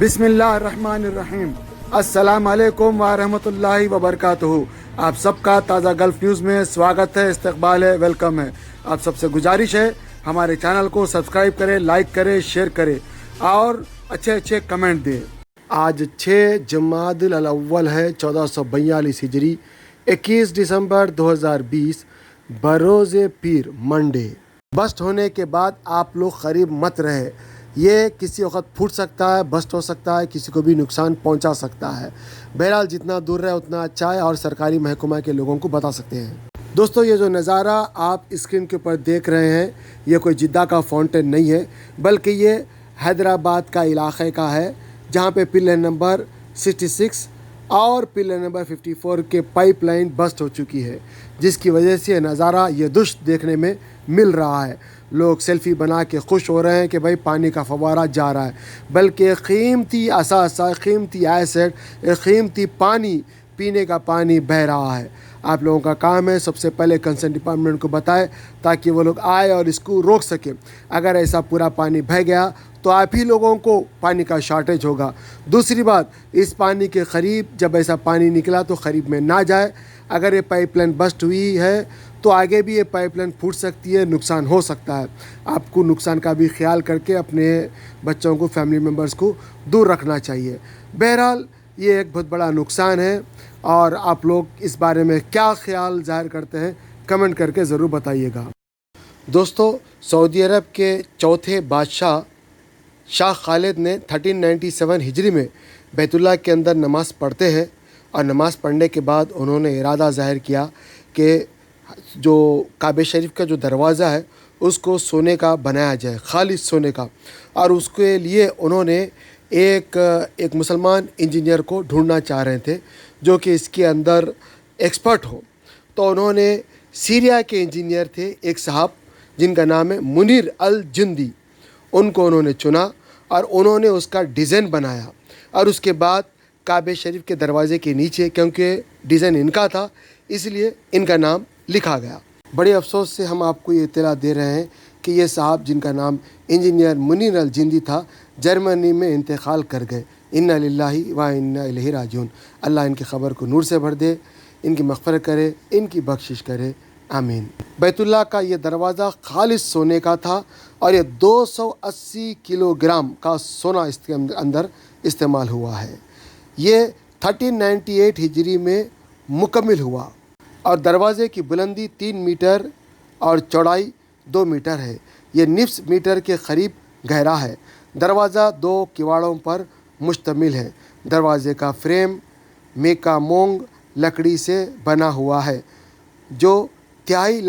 بسم اللہ الرحمن الرحیم۔ السلام علیکم ورحمۃ اللہ وبرکاتہ۔ آپ سب کا تازہ گلف نیوز میں سواگت ہے، استقبال ہے، ویلکم ہے۔ آپ سب سے گزارش ہے ہمارے چینل کو سبسکرائب کریں، لائک کریں، شیئر کریں اور اچھے کمنٹ دیں۔ آج 6 جمادی الاول ہے 1442 ہجری، 21 دسمبر 2020 بروز پیر منڈے۔ بسٹ ہونے کے بعد آپ لوگ قریب مت رہے، یہ کسی وقت پھوٹ سکتا ہے، بسٹ ہو سکتا ہے، کسی کو بھی نقصان پہنچا سکتا ہے۔ بہرحال جتنا دور رہے اتنا اچھا ہے اور سرکاری محکمہ کے لوگوں کو بتا سکتے ہیں۔ دوستو، یہ جو نظارہ آپ اسکرین کے اوپر دیکھ رہے ہیں یہ کوئی جدہ کا فاؤنٹین نہیں ہے، بلکہ یہ حیدرآباد کا علاقے کا ہے، جہاں پہ پلر نمبر 66 اور پلر نمبر 54 کے پائپ لائن بسٹ ہو چکی ہے، جس کی وجہ سے نظارہ یہ دشت دیکھنے میں مل رہا ہے۔ لوگ سیلفی بنا کے خوش ہو رہے ہیں کہ بھائی پانی کا فوارہ جا رہا ہے، بلکہ قیمتی اثاثہ، قیمتی ایسڈ، قیمتی پانی، پینے کا پانی بہہ رہا ہے۔ آپ لوگوں کا کام ہے سب سے پہلے کنسرن ڈپارٹمنٹ کو بتائے تاکہ وہ لوگ آئے اور اس کو روک سکیں۔ اگر ایسا پورا پانی بہہ گیا تو آپ ہی لوگوں کو پانی کا شارٹیج ہوگا۔ دوسری بات، اس پانی کے قریب جب ایسا پانی نکلا تو قریب میں نہ جائے۔ اگر یہ پائپ لائن بسٹ ہوئی ہے تو آگے بھی یہ پائپ لائن پھوٹ سکتی ہے، نقصان ہو سکتا ہے۔ آپ کو نقصان کا بھی خیال کر کے اپنے بچوں کو، فیملی ممبرز کو دور رکھنا چاہیے۔ بہرحال یہ ایک بہت بڑا نقصان ہے، اور آپ لوگ اس بارے میں کیا خیال ظاہر کرتے ہیں کمنٹ کر کے ضرور بتائیے گا۔ دوستو، سعودی عرب کے چوتھے بادشاہ شاہ خالد نے 1397 ہجری میں بیت اللہ کے اندر نماز پڑھتے ہیں، اور نماز پڑھنے کے بعد انہوں نے ارادہ ظاہر کیا کہ جو کعبہ شریف کا جو دروازہ ہے اس کو سونے کا بنایا جائے، خالص سونے کا۔ اور اس کے لیے انہوں نے ایک مسلمان انجینئر کو ڈھونڈنا چاہ رہے تھے جو کہ اس کے اندر ایکسپرٹ ہو۔ تو انہوں نے سیریا کے انجینئر تھے ایک صاحب جن کا نام ہے منیر الجندی، ان کو انہوں نے چنا اور انہوں نے اس کا ڈیزائن بنایا، اور اس کے بعد کعبہ شریف کے دروازے کے نیچے، کیونکہ ڈیزائن ان کا تھا اس لیے ان کا نام لکھا گیا۔ بڑے افسوس سے ہم آپ کو یہ اطلاع دے رہے ہیں کہ یہ صاحب جن کا نام انجینئر منیر الجندی تھا جرمنی میں انتقال کر گئے۔ انا للہ و انا الیہ راجعون۔ اللہ ان کی خبر کو نور سے بھر دے، ان کی مغفرت کرے، ان کی بخشش کرے، آمین۔ بیت اللہ کا یہ دروازہ خالص سونے کا تھا، اور یہ 280 کلو گرام کا سونا اس کے اندر استعمال ہوا ہے۔ یہ 1398 ہجری میں مکمل ہوا، اور دروازے کی بلندی 3 میٹر اور چوڑائی 2 میٹر ہے۔ یہ نصف میٹر کے قریب گہرا ہے۔ دروازہ 2 کواڑوں پر مشتمل ہے۔ دروازے کا فریم میکا مونگ لکڑی سے بنا ہوا ہے، جو تھائی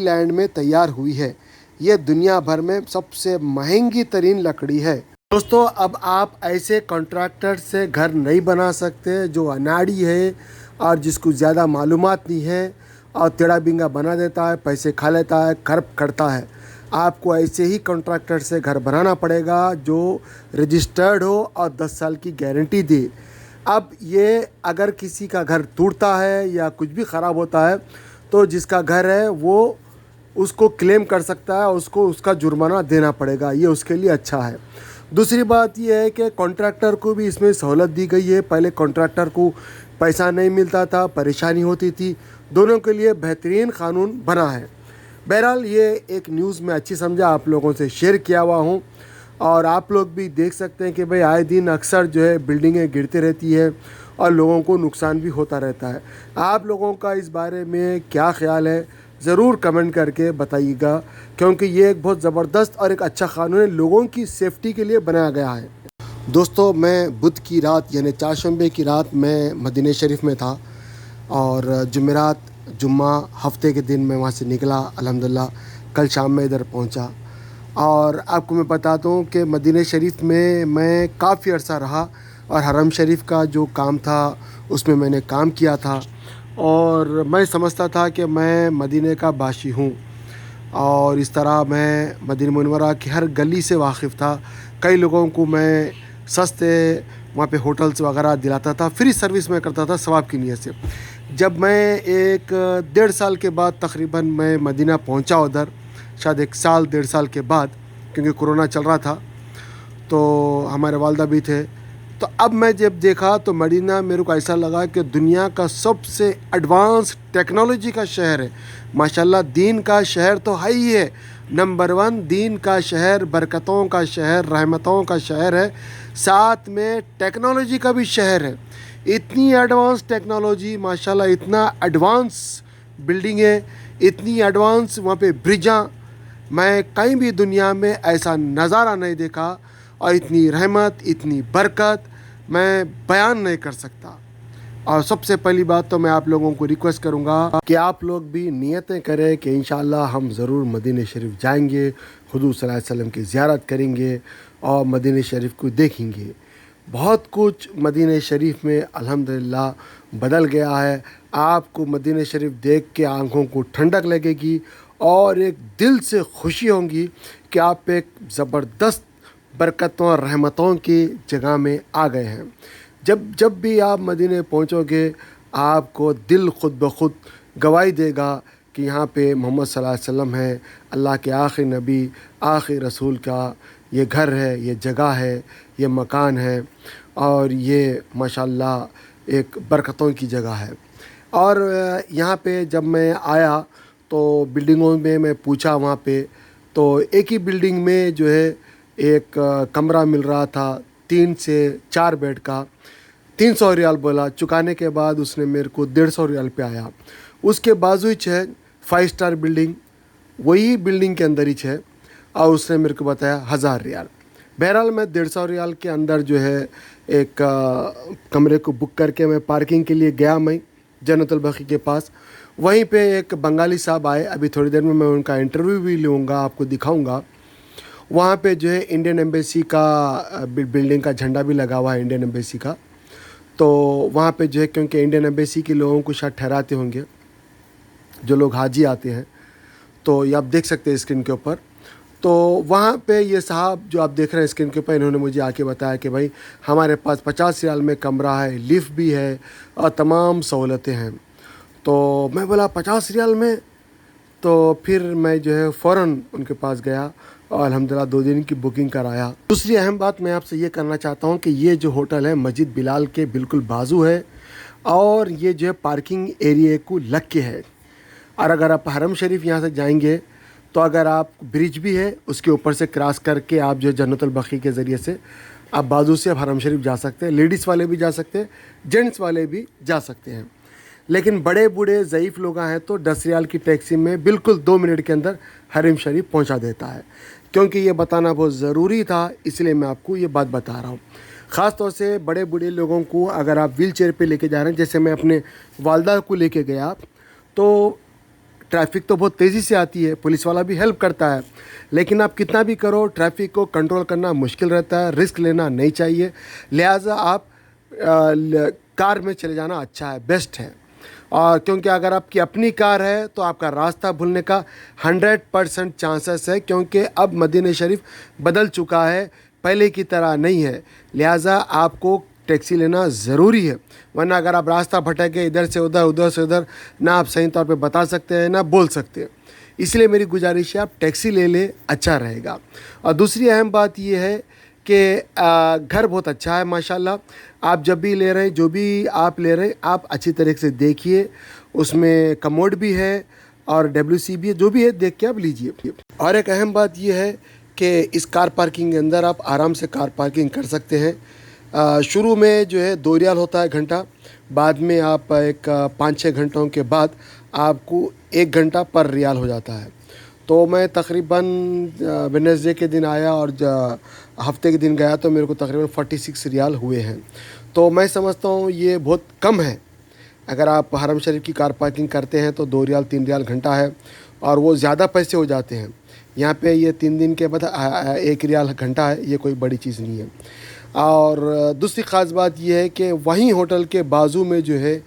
لینڈ میں تیار ہوئی ہے۔ یہ دنیا بھر میں سب سے مہنگی ترین لکڑی ہے۔ دوستو، اب آپ ایسے کانٹریکٹر سے گھر نہیں بنا سکتے جو اناڑی ہے اور جس کو زیادہ معلومات نہیں ہے اور ٹیڑھا بنگا بنا دیتا ہے، پیسے کھا لیتا ہے، کرپ کرتا ہے۔ آپ کو ایسے ہی کانٹریکٹر سے گھر بنانا پڑے گا جو رجسٹرڈ ہو اور 10 سال کی گارنٹی دے۔ اب یہ اگر کسی کا گھر ٹوٹتا ہے یا کچھ بھی خراب ہوتا ہے تو جس کا گھر ہے وہ اس کو کلیم کر سکتا ہے، اس کو اس کا جرمانہ دینا پڑے گا، یہ اس کے لیے اچھا ہے۔ دوسری بات یہ ہے کہ کانٹریکٹر کو بھی اس میں سہولت دی گئی ہے۔ پہلے کانٹریکٹر کو پیسہ نہیں ملتا تھا، پریشانی ہوتی تھی، دونوں کے لیے بہترین قانون بنا ہے۔ بہرحال یہ ایک نیوز میں اچھی سمجھا، آپ لوگوں سے شیئر کیا ہوا ہوں، اور آپ لوگ بھی دیکھ سکتے ہیں کہ بھئی آئے دن اکثر جو ہے بلڈنگیں گرتی رہتی ہے اور لوگوں کو نقصان بھی ہوتا رہتا ہے۔ آپ لوگوں کا اس بارے میں کیا خیال ہے ضرور کمنٹ کر کے بتائیے گا، کیونکہ یہ ایک بہت زبردست اور ایک اچھا قانون ہے، لوگوں کی سیفٹی کے لیے بنایا گیا ہے۔ دوستو، میں بدھ کی رات یعنی چہارشنبے کی رات میں مدینہ شریف میں تھا، اور جمعرات جمعہ ہفتے کے دن میں وہاں سے نکلا، الحمدللہ کل شام میں ادھر پہنچا۔ اور آپ کو میں بتاتا ہوں کہ مدینہ شریف میں کافی عرصہ رہا، اور حرم شریف کا جو کام تھا اس میں نے کام کیا تھا، اور میں سمجھتا تھا کہ میں مدینہ کا باشی ہوں، اور اس طرح میں مدینہ منورہ کی ہر گلی سے واقف تھا۔ کئی لوگوں کو میں سستے وہاں پہ ہوٹلز وغیرہ دلاتا تھا، فری سروس میں کرتا تھا ثواب کی نیت سے۔ جب میں 1.5 سال کے بعد تقریباً میں مدینہ پہنچا ادھر، شاید 1 سال 1.5 سال کے بعد، کیونکہ کرونا چل رہا تھا، تو ہمارے والدہ بھی تھے. تو اب میں جب دیکھا تو مدینہ میرے کو ایسا لگا کہ دنیا کا سب سے ایڈوانس ٹیکنالوجی کا شہر ہے. ماشاءاللہ دین کا شہر تو ہے ہی ہے, نمبر 1 دین کا شہر, برکتوں کا شہر, رحمتوں کا شہر ہے, ساتھ میں ٹیکنالوجی کا بھی شہر ہے. اتنی ایڈوانس ٹیکنالوجی ماشاءاللہ, اتنا ایڈوانس بلڈنگ ہے, اتنی ایڈوانس وہاں پہ برجاں, میں کہیں بھی دنیا میں ایسا نظارہ نہیں دیکھا. اور اتنی رحمت, اتنی برکت میں بیان نہیں کر سکتا. اور سب سے پہلی بات تو میں آپ لوگوں کو ریکویسٹ کروں گا کہ آپ لوگ بھی نیتیں کریں کہ انشاءاللہ ہم ضرور مدینہ شریف جائیں گے, حضور صلی اللہ علیہ وسلم کی زیارت کریں گے اور مدینہ شریف کو دیکھیں گے. بہت کچھ مدینہ شریف میں الحمدللہ بدل گیا ہے. آپ کو مدینہ شریف دیکھ کے آنکھوں کو ٹھنڈک لگے گی اور ایک دل سے خوشی ہوں گی کہ آپ ایک زبردست برکتوں اور رحمتوں کی جگہ میں آ گئے ہیں. جب بھی آپ مدینہ پہنچو گے آپ کو دل خود بخود گواہی دے گا کہ یہاں پہ محمد صلی اللہ علیہ وسلم ہے, اللہ کے آخری نبی, آخری رسول کا یہ گھر ہے, یہ جگہ ہے, یہ مکان ہے, اور یہ ماشاءاللہ ایک برکتوں کی جگہ ہے. اور یہاں پہ جب میں آیا تو بلڈنگوں میں پوچھا وہاں پہ, تو ایک ہی بلڈنگ میں جو ہے ایک کمرہ مل رہا تھا 3 سے 4 بیڈ کا, 300 ریال بولا. چکانے کے بعد اس نے میرے کو 150 ریال پہ آیا. اس کے بازو ہی ہے 5 اسٹار بلڈنگ, وہی بلڈنگ کے اندر ہی ہے, اور اس نے میرے کو بتایا 1000 ریال. بہرحال میں 150 ریال کے اندر جو ہے ایک کمرے کو بک کر کے میں پارکنگ کے لیے گیا, میں جنت البقیع کے پاس. وہیں پہ ایک بنگالی صاحب آئے, ابھی تھوڑی دیر میں ان کا انٹرویو بھی لوں گا, آپ کو دکھاؤں گا. وہاں پہ جو ہے انڈین ایمبیسی کا بلڈنگ کا جھنڈا بھی لگا ہوا ہے, انڈین ایمبیسی کا. تو وہاں پہ جو ہے کیونکہ انڈین ایمبیسی کے لوگوں کو شاید ٹھہراتے ہوں گے جو لوگ حاجی آتے ہیں, تو یہ آپ دیکھ سکتے ہیں اسکرین کے اوپر. تو وہاں پہ یہ صاحب جو آپ دیکھ رہے ہیں اسکرین کے اوپر, انہوں نے مجھے آ کے بتایا کہ بھائی ہمارے پاس 50 ریال میں کمرہ ہے, لفٹ بھی ہے اور تمام سہولتیں ہیں. تو میں بولا 50 ریال میں, تو پھر میں جو ہے فوراً ان کے پاس گیا اور الحمدللہ 2 دن کی بکنگ کرایا. دوسری اہم بات میں آپ سے یہ کرنا چاہتا ہوں کہ یہ جو ہوٹل ہے مسجد بلال کے بالکل بازو ہے, اور یہ جو ہے پارکنگ ایریے کو لگ کے ہے. اور اگر آپ حرم شریف یہاں سے جائیں گے تو اگر آپ برج بھی ہے اس کے اوپر سے کراس کر کے آپ جو ہے جنت البقیع کے ذریعے سے آپ بازو سے آپ حرم شریف جا سکتے ہیں. لیڈیز والے بھی جا سکتے ہیں, جینٹس والے بھی جا سکتے ہیں. لیکن بڑے بوڑھے ضعیف لوگ ہیں تو 10 ریال کی ٹیکسی میں بالکل 2 منٹ کے اندر حرم شریف پہنچا دیتا ہے. کیونکہ یہ بتانا بہت ضروری تھا, اس لیے میں آپ کو یہ بات بتا رہا ہوں. خاص طور سے بڑے بوڑھے لوگوں کو اگر آپ ویل چیئر پہ لے کے جا رہے ہیں, جیسے میں اپنے والدہ کو لے کے گیا, تو ٹریفک تو بہت تیزی سے آتی ہے, پولیس والا بھی ہیلپ کرتا ہے, لیکن آپ کتنا بھی کرو ٹریفک کو کنٹرول کرنا مشکل رہتا ہے, رسک لینا نہیں چاہیے. لہٰذا آپ کار میں چلے جانا اچھا ہے, بیسٹ ہے. اور کیونکہ اگر آپ کی اپنی کار ہے تو آپ کا راستہ بھولنے کا 100% چانسز ہے, کیونکہ اب مدینہ شریف بدل چکا ہے, پہلے کی طرح نہیں ہے. لہٰذا آپ کو ٹیکسی لینا ضروری ہے, ورنہ اگر آپ راستہ بھٹک گئے ادھر سے ادھر ادھر سے ادھر, نہ آپ صحیح طور پہ بتا سکتے ہیں نہ بول سکتے ہیں. اس لیے میری گزارش ہے آپ ٹیکسی لے لیں, اچھا رہے گا. اور دوسری اہم بات یہ ہے کہ گھر بہت اچھا ہے ماشاءاللہ. آپ جب بھی لے رہے ہیں, جو بھی آپ لے رہے ہیں, آپ اچھی طریقے سے دیکھیے, اس میں کموڈ بھی ہے اور WC بھی ہے, جو بھی ہے دیکھ کے آپ لیجیے. اور ایک اہم بات یہ ہے کہ اس کار پارکنگ کے اندر آپ آرام سے کار پارکنگ کر سکتے ہیں. شروع میں جو ہے 2 ریال ہوتا ہے گھنٹہ, بعد میں آپ ایک 5-6 گھنٹوں کے بعد آپ کو 1 گھنٹہ پر ریال ہو جاتا ہے. تو میں تقریباً وینسڈے کے دن آیا اور ہفتے کے دن گیا تو میرے کو تقریباً 46 ریال ہوئے ہیں. تو میں سمجھتا ہوں یہ بہت کم ہے. اگر آپ حرم شریف کی کار پارکنگ کرتے ہیں تو 2 ریال 3 ریال گھنٹہ ہے, اور وہ زیادہ پیسے ہو جاتے ہیں. یہاں پہ یہ 3 دن کے بعد 1 ریال گھنٹہ ہے, یہ کوئی بڑی چیز نہیں ہے. اور دوسری خاص بات یہ ہے کہ وہیں ہوٹل کے بازو میں جو ہے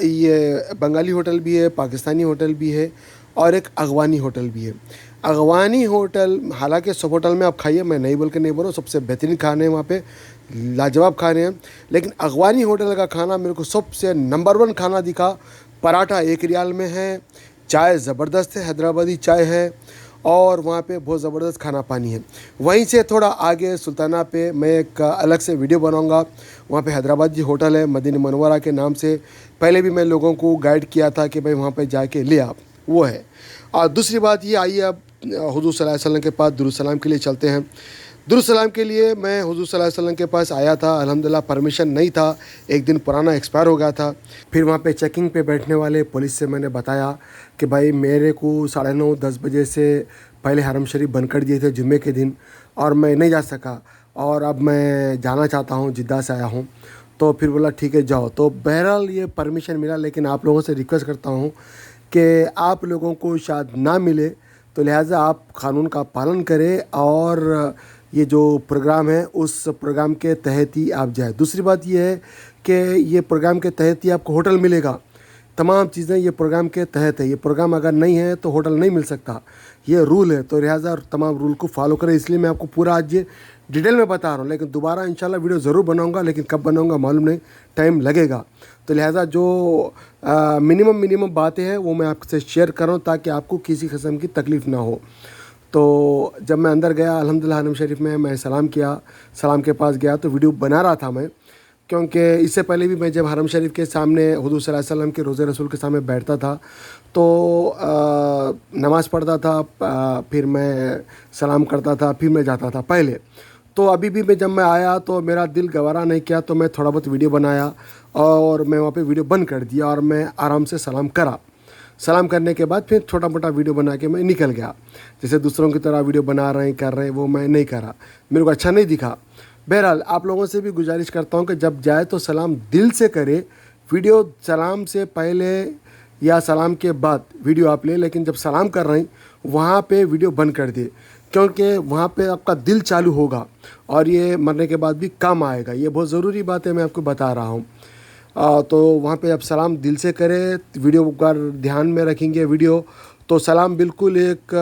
یہ بنگالی ہوٹل بھی ہے, پاکستانی ہوٹل بھی ہے, اور ایک افغانی ہوٹل بھی ہے. افغانی ہوٹل, حالانکہ سب ہوٹل میں آپ کھائیے, میں نہیں بول کے نہیں بول رہا ہوں, سب سے بہترین کھانے ہیں وہاں پہ, لاجواب کھانے ہیں. لیکن افغانی ہوٹل کا کھانا میرے کو سب سے نمبر 1 کھانا دکھا. پراٹھا 1 ریال میں ہے, چائے زبردست ہے, حیدرآبادی چائے ہے, اور وہاں پہ بہت زبردست کھانا پانی ہے. وہیں سے تھوڑا آگے سلطانہ پہ میں ایک الگ سے ویڈیو بناؤں گا. وہاں پہ حیدرآباد ہوٹل ہے مدینہ منورہ کے نام سے, پہلے بھی میں لوگوں کو گائیڈ کیا تھا کہ بھائی وہاں پہ جا کے لے آپ, وہ ہے. اور دوسری بات یہ, آئیے اب حضور صلی اللہ علیہ وسلم کے پاس درود السلام کے لیے چلتے ہیں. درود السلام کے لیے میں حضور صلی اللہ علیہ وسلم کے پاس آیا تھا. الحمدللہ پرمیشن نہیں تھا, ایک دن پرانا ایکسپائر ہو گیا تھا. پھر وہاں پہ چیکنگ پہ بیٹھنے والے پولیس سے میں نے بتایا کہ بھائی میرے کو 9:30-10 بجے سے پہلے حرم شریف بند کر دیے تھے جمعے کے دن, اور میں نہیں جا سکا, اور اب میں جانا چاہتا ہوں, جدہ سے آیا ہوں. تو پھر بولا ٹھیک ہے جاؤ. تو بہرحال یہ پرمیشن ملا, لیکن آپ لوگوں سے ریکویسٹ کرتا ہوں کہ آپ لوگوں کو شاید نہ ملے, تو لہٰذا آپ قانون کا پالن کریں اور یہ جو پروگرام ہے اس پروگرام کے تحت ہی آپ جائیں. دوسری بات یہ ہے کہ یہ پروگرام کے تحت ہی آپ کو ہوٹل ملے گا. تمام چیزیں یہ پروگرام کے تحت ہے. یہ پروگرام اگر نہیں ہے تو ہوٹل نہیں مل سکتا, یہ رول ہے. تو لہٰذا تمام رول کو فالو کریں. اس لیے میں آپ کو پورا آج یہ ڈیٹیل میں بتا رہا ہوں, لیکن دوبارہ انشاءاللہ ویڈیو ضرور بناؤں گا, لیکن کب بناؤں گا معلوم نہیں, ٹائم لگے گا. تو لہٰذا جو منیمم باتیں ہیں وہ میں آپ سے شیئر کر رہا ہوں تاکہ آپ کو کسی قسم کی تکلیف نہ ہو. تو جب میں اندر گیا الحمدللہ حرم شریف میں سلام کیا, سلام کے پاس گیا تو ویڈیو بنا رہا تھا میں, کیونکہ اس سے پہلے بھی میں جب حرم شریف کے سامنے حضور صلی اللہ علیہ وسلم کے روضہ رسول کے سامنے بیٹھتا تھا تو نماز پڑھتا تھا, پھر میں سلام کرتا تھا, پھر میں جاتا تھا پہلے. تو ابھی بھی میں جب میں آیا تو میرا دل گوارا نہیں کیا, تو میں تھوڑا بہت ویڈیو بنایا اور میں وہاں پہ ویڈیو بند کر دیا اور میں آرام سے سلام کرا. سلام کرنے کے بعد پھر چھوٹا موٹا ویڈیو بنا کے میں نکل گیا. جیسے دوسروں کی طرح ویڈیو بنا رہے ہیں کر رہے ہیں, وہ میں نہیں کرا, میرے کو اچھا نہیں دکھا. بہرحال آپ لوگوں سے بھی گزارش کرتا ہوں کہ جب جائے تو سلام دل سے کرے. ویڈیو سلام سے پہلے یا سلام کے بعد ویڈیو آپ لیں, لیکن جب سلام کر رہے ہیں وہاں پہ ویڈیو بند کر دے, کیونکہ وہاں پہ آپ کا دل چالو ہوگا اور یہ مرنے کے بعد بھی کام آئے گا. یہ بہت ضروری بات ہے, میں آپ کو بتا رہا ہوں. تو وہاں پہ اب سلام دل سے کرے. ویڈیو کا دھیان میں رکھیں گے ویڈیو, تو سلام بالکل ایک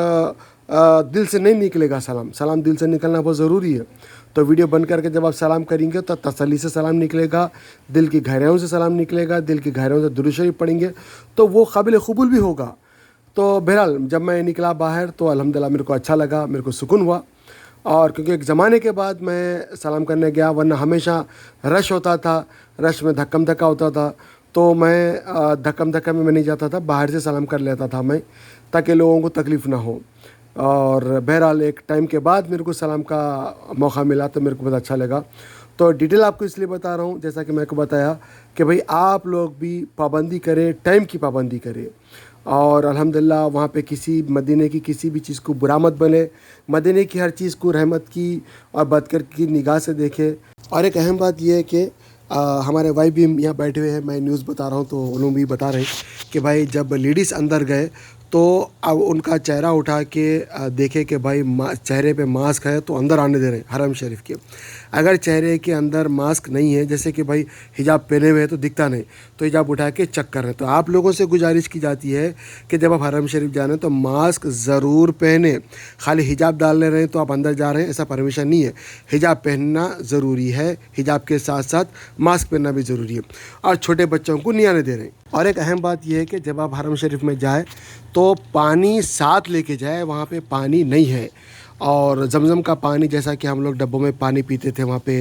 دل سے نہیں نکلے گا. سلام دل سے نکلنا بہت ضروری ہے. تو ویڈیو بند کر کے جب آپ سلام کریں گے تو تسلی سے سلام نکلے گا, دل کی گہرائیوں سے سلام نکلے گا, دل کی گہرائیوں سے درود شریف پڑھیں گے تو وہ قابل قبول بھی ہوگا. تو بہرحال جب میں نکلا باہر تو الحمدللہ میرے کو اچھا لگا, میرے کو سکون ہوا. اور کیونکہ ایک زمانے کے بعد میں سلام کرنے گیا, ورنہ ہمیشہ رش ہوتا تھا, رش میں دھکم دھکا ہوتا تھا, تو میں دھکم دھکا میں نہیں جاتا تھا, باہر سے سلام کر لیتا تھا میں تاکہ لوگوں کو تکلیف نہ ہو. اور بہرحال ایک ٹائم کے بعد میرے کو سلام کا موقع ملا تو میرے کو بہت اچھا لگا. تو ڈیٹیل آپ کو اس لیے بتا رہا ہوں, جیسا کہ میں کو بتایا کہ بھئی آپ لوگ بھی پابندی کریں, ٹائم کی پابندی کریں. اور الحمدللہ وہاں پہ کسی مدینے کی کسی بھی چیز کو برا مت بنے, مدینے کی ہر چیز کو رحمت کی اور بدکر کی نگاہ سے دیکھے. اور ایک اہم بات یہ ہے کہ ہمارے بھائی بھی یہاں بیٹھے ہوئے ہیں, میں نیوز بتا رہا ہوں تو انہوں بھی بتا رہے ہیں کہ بھائی جب لیڈیز اندر گئے تو اب ان کا چہرہ اٹھا کے دیکھے کہ بھائی چہرے پہ ماسک ہے تو اندر آنے دے رہے ہیں حرم شریف کے. اگر چہرے کے اندر ماسک نہیں ہے, جیسے کہ بھائی حجاب پہنے ہوئے ہیں تو دکھتا نہیں, تو حجاب اٹھا کے چیک کر رہے ہیں. تو آپ لوگوں سے گزارش کی جاتی ہے کہ جب آپ حرم شریف جانے تو ماسک ضرور پہنیں. خالی حجاب ڈال لے رہے ہیں تو آپ اندر جا رہے ہیں, ایسا پرمیشن نہیں ہے. حجاب پہننا ضروری ہے, حجاب کے ساتھ ساتھ ماسک پہننا بھی ضروری ہے. اور چھوٹے بچوں کو نہیں آنے دے رہے ہیں. اور ایک اہم بات یہ ہے کہ جب آپ حرم شریف میں جائیں تو پانی ساتھ لے کے جائے, وہاں پہ پانی نہیں ہے. اور زمزم کا پانی جیسا کہ ہم لوگ ڈبوں میں پانی پیتے تھے وہاں پہ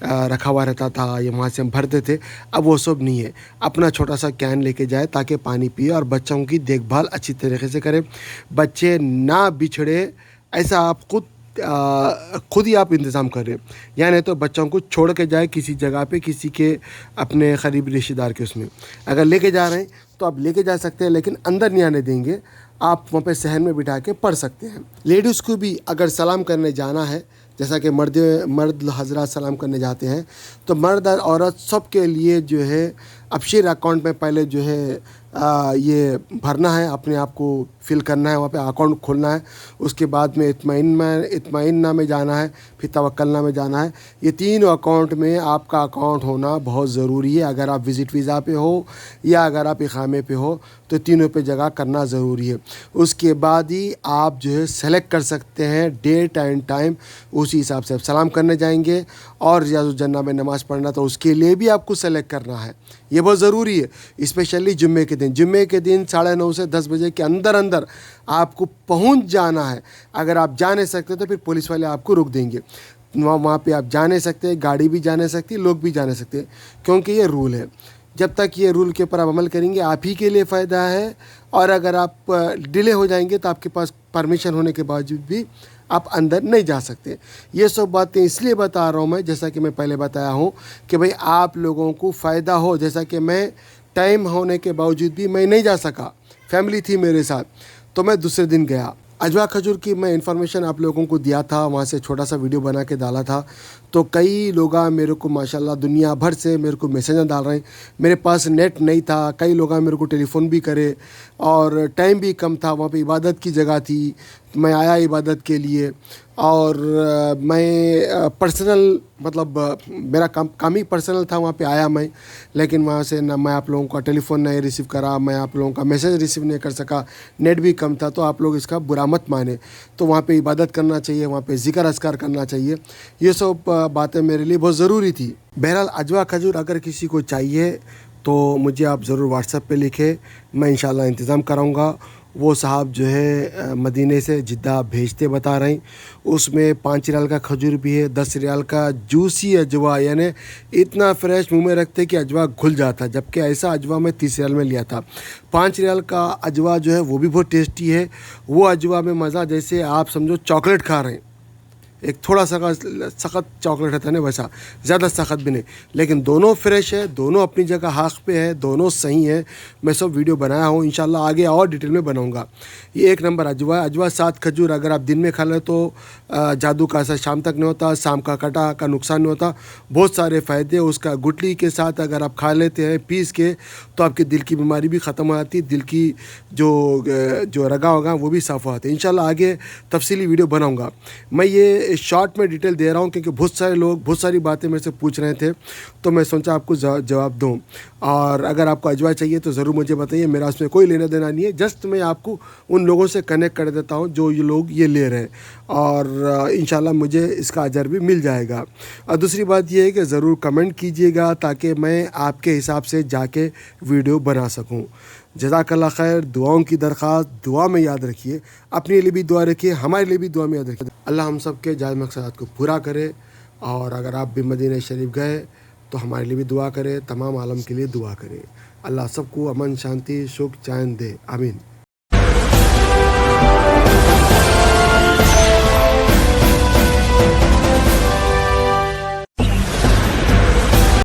رکھا ہوا رہتا تھا, یا وہاں سے ہم بھرتے تھے, اب وہ سب نہیں ہے. اپنا چھوٹا سا کین لے کے جائے تاکہ پانی پیے اور بچوں کی دیکھ بھال اچھی طریقے سے کرے. بچے نہ بچھڑے ایسا آپ خود ہی آپ انتظام کریں. یعنی تو بچوں کو چھوڑ کے جائے کسی جگہ پہ, کسی کے اپنے قریبی رشتہ دار کے, اس میں اگر لے کے جا رہے ہیں تو آپ لے کے جا سکتے ہیں, لیکن اندر نہیں آنے دیں گے. آپ وہاں پہ صحن میں بٹھا کے پڑھ سکتے ہیں. لیڈیز کو بھی اگر سلام کرنے جانا ہے, جیسا کہ مرد حضرات سلام کرنے جاتے ہیں, تو مرد اور عورت سب کے لیے جو ہے ابشیر اکاؤنٹ میں پہلے جو ہے یہ بھرنا ہے, اپنے آپ کو فل کرنا ہے, وہاں پہ اکاؤنٹ کھولنا ہے. اس کے بعد میں اطمئنہ میں جانا ہے, پھر توکلنا میں جانا ہے. یہ تینوں اکاؤنٹ میں آپ کا اکاؤنٹ ہونا بہت ضروری ہے. اگر آپ وزٹ ویزا پہ ہو یا اگر آپ اقامے پہ ہو تو تینوں پہ جگہ کرنا ضروری ہے. اس کے بعد ہی آپ جو ہے سلیکٹ کر سکتے ہیں ڈیٹ اینڈ ٹائم, اسی حساب سے آپ سلام کرنے جائیں گے. اور ریاض الجنہ میں نماز پڑھنا، تو اس کے لیے بھی آپ کو سلیکٹ کرنا ہے. یہ بہت ضروری ہے، اسپیشلی جمعے کے دن. جمعے کے دن 9:30 سے 10 بجے کے اندر آپ کو پہنچ جانا ہے. اگر آپ جا نہیں سکتے تو پھر پولیس والے آپ کو روک دیں گے. وہاں پہ آپ جا نہیں سکتے، گاڑی بھی جا نہیں سکتی، لوگ بھی جا نہیں سکتے، کیونکہ یہ رول ہے. جب تک یہ رول کے اوپر آپ عمل کریں گے آپ ہی کے لیے فائدہ ہے. اور اگر آپ ڈیلے ہو جائیں گے تو آپ کے پاس پرمیشن ہونے کے باوجود بھی آپ اندر نہیں جا سکتے. یہ سب باتیں اس لیے بتا رہا ہوں میں، جیسا کہ میں پہلے بتایا ہوں، کہ بھئی آپ لوگوں کو فائدہ ہو. جیسا کہ میں ٹائم ہونے کے باوجود بھی میں نہیں جا سکا، فیملی تھی میرے ساتھ، تو میں دوسرے دن گیا. اجوا کھجور کی میں انفارمیشن آپ لوگوں کو دیا تھا، وہاں سے چھوٹا سا ویڈیو بنا کے ڈالا تھا. تو کئی لوگ میرے کو ماشاءاللہ دنیا بھر سے میرے کو میسیج ڈال رہے ہیں. میرے پاس نیٹ نہیں تھا، کئی لوگ میرے کو ٹیلی فون بھی کرے، اور ٹائم بھی کم تھا. وہاں پہ عبادت کی جگہ تھی، میں آیا عبادت کے لیے. اور میں پرسنل مطلب میرا کام ہی پرسنل تھا، وہاں پہ آیا میں. لیکن وہاں سے نہ میں آپ لوگوں کا ٹیلی فون نہیں ریسیو کرا، میں آپ لوگوں کا میسیج ریسیو نہیں کر سکا، نیٹ بھی کم تھا. تو آپ لوگ اس کا برا مت مانے. تو وہاں پہ عبادت کرنا چاہیے، وہاں پہ ذکر اذکار کرنا چاہیے. یہ سب باتیں میرے لیے بہت ضروری تھی. بہرحال اجوا کھجور اگر کسی کو چاہیے تو مجھے آپ ضرور واٹس ایپ پہ لکھیں، میں انشاءاللہ انتظام کراؤں گا. وہ صاحب جو ہے مدینے سے جدہ بھیجتے بتا رہے ہیں. اس میں 5 ریال کا کھجور بھی ہے، 10 ریال کا جوسی اجوا، یعنی اتنا فریش منہ میں رکھتے کہ اجوا گھل جاتا. جبکہ ایسا اجوا میں 30 ریال میں لیا تھا. 5 ریال کا اجوا جو ہے وہ بھی بہت ٹیسٹی ہے. وہ اجوا میں مزہ جیسے آپ سمجھو چاکلیٹ کھا رہے ہیں. ایک تھوڑا سا سخت چاکلیٹ رہتا ہے نا، ویسا، زیادہ سخت بھی نہیں. لیکن دونوں فریش ہے، دونوں اپنی جگہ حق پہ ہے، دونوں صحیح ہے. میں سب ویڈیو بنایا ہوں، انشاءاللہ آگے اور ڈیٹیل میں بناؤں گا. یہ ایک نمبر اجوا ہے. اجوا 7 کھجور اگر آپ دن میں کھا لیں تو جادو کا اثر شام تک نہیں ہوتا، شام کا کٹا کا نقصان نہیں ہوتا. بہت سارے فائدے اس کا. گٹلی کے ساتھ اگر آپ کھا لیتے ہیں پیس کے تو آپ کے دل کی بیماری بھی ختم ہو جاتی ہے، دل کی جو رگا ہوگا وہ بھی صاف ہو جاتے ہیں. انشاءاللہ آگے تفصیلی ویڈیو بناؤں گا. میں یہ شارٹ میں ڈیٹیل دے رہا ہوں کیونکہ بہت سارے لوگ بہت ساری باتیں میرے سے پوچھ رہے تھے، تو میں سوچا آپ کو جواب دوں. اور اگر آپ کو اجوا چاہیے تو ضرور مجھے بتائیے، میرا اس میں کوئی لینا دینا نہیں ہے. جسٹ میں آپ کو ان لوگوں سے کنیکٹ کر دیتا ہوں جو یہ لوگ یہ لے رہے ہیں، اور انشاءاللہ مجھے اس کا اجر بھی مل جائے گا. اور دوسری بات یہ ہے کہ ضرور کمنٹ کیجئے گا تاکہ میں آپ کے حساب سے جا کے ویڈیو بنا سکوں. جزاک اللہ خیر. دعاؤں کی درخواست دعا میں یاد رکھیے، اپنے لیے بھی دعا رکھیے، ہمارے لیے بھی دعا میں یاد رکھیے. اللہ ہم سب کے جائز مقصدات کو پورا کرے. اور اگر آپ بھی مدینہ شریف گئے تو ہمارے لیے بھی دعا کرے، تمام عالم کے لیے دعا کرے. اللہ سب کو امن، شانتی، سکھ، چین دے. آمین.